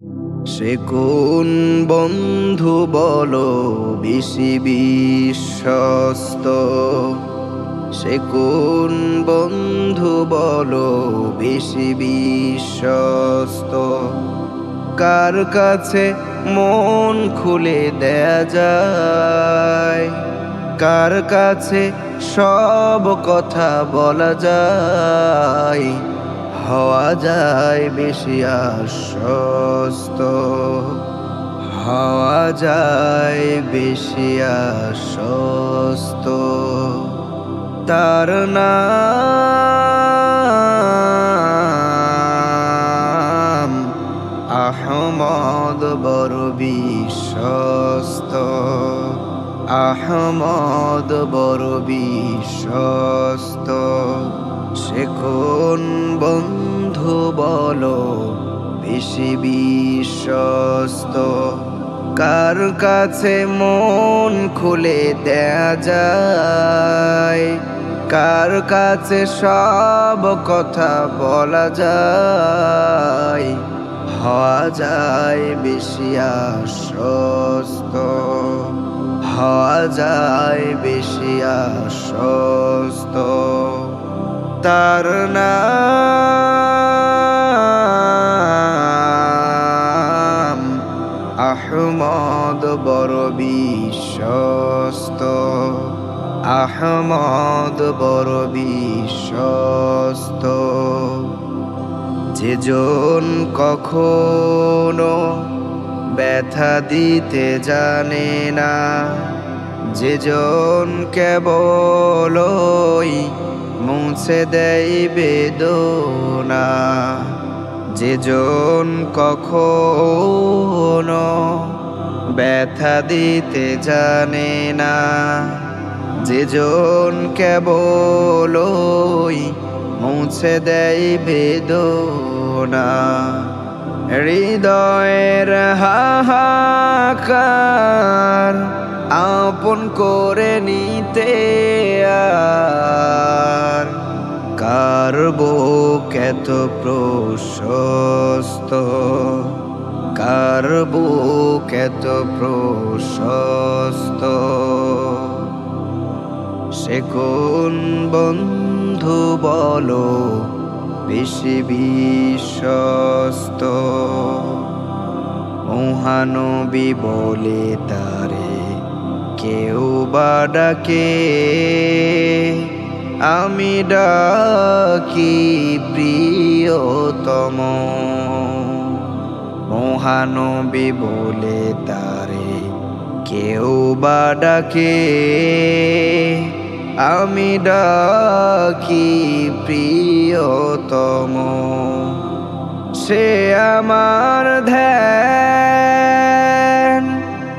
সে কোন বন্ধু বলো বেশি বিশ্বস্ত? সে কোন বন্ধু বলো বেশি বিশ্বস্ত? কার কাছে মন খুলে দেয়া যায়? কার কাছে সব কথা বলা যায়? হওয়া যায় বেশি আশ্বস্ত, হওয়া যায় বেশি আশ্বস্ত। তার নাম আহমদ, বড় বিশ্বস্ত। আহমদ বড় বিশ্বস্ত। সে কোন বন্ধু বলো বেশি বিশ্বস্ত? কার কাছে মন খুলে দেয়া যায়? কার কাছে সব কথা বলা যায়? হওয়া যায় বেশি আশ্বস্ত, হওয়া যায় বেশি আশ্বস্ত। তার নাম আহমদ, বড় বিশ্বস্ত। আহমদ বড় বিশ্বস্ত। যেজন কখনো ব্যথা দিতে জানে না, যেজন কেবলই মুছে দেয় বেদনা, যেজন কখনো ব্যথা দিতে জানে না, যেজন কেবলই মুছে দেয় বেদনা, হৃদয়ের হাহাকার আপন করে নিতে আর কার বুক এত প্রশস্ত? কার বুক এত প্রশস্ত? সে কোন বন্ধু বলো বেশি বিশ্বস্ত? মহানবী বলে তারে কেউ বা ডাকে, আমি ডাকি প্রিয়তম। মহানবী বলে তারে কেউ বা ডাকে, আমি ডাকি প্রিয়তম। সে আমার ধ্যান,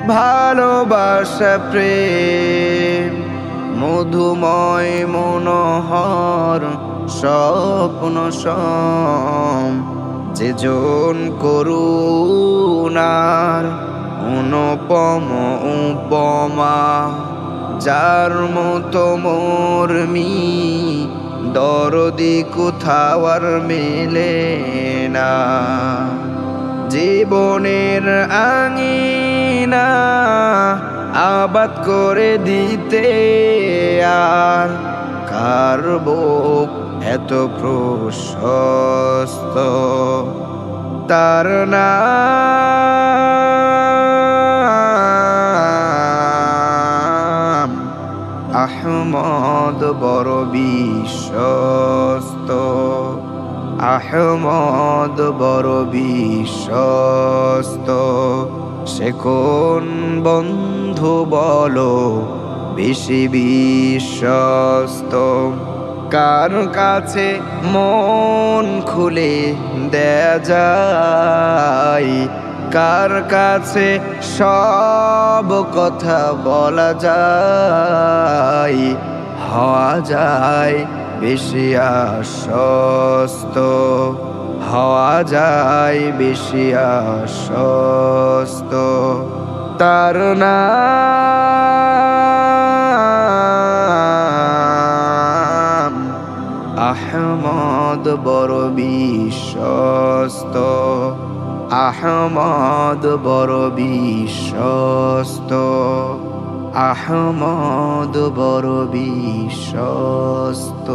ভালোবাসা, প্রেম, মধুময় মনোহর স্বপ্ন সম। যেজন করুণার অনুপম উপমা, যার মতো মর্মী দরদি কোথাও আর মেলে না। জীবনের আঙিনা আবাদ করে দিতে আর কার বুক এত প্রশস্ত? তার নাম আহমদ, বড় বিশ্বস্ত। আহমদ বড় বিশ্বস্ত। সে কোন বন্ধু বলো বেশি বিশ্বস্ত? কার কাছে মন খুলে দেয়া যায়? কার কাছে সব কথা বলা যায়? হওয়া যায় বেশি আশ্বস্ত, হওয়া যায় বেশি আশ্বস্ত। তার নাম আহমদ, বড় বিশ্বস্ত। আহমদ বড় বিশ্বস্ত, আহমদ বড় বিশ্বস্ত।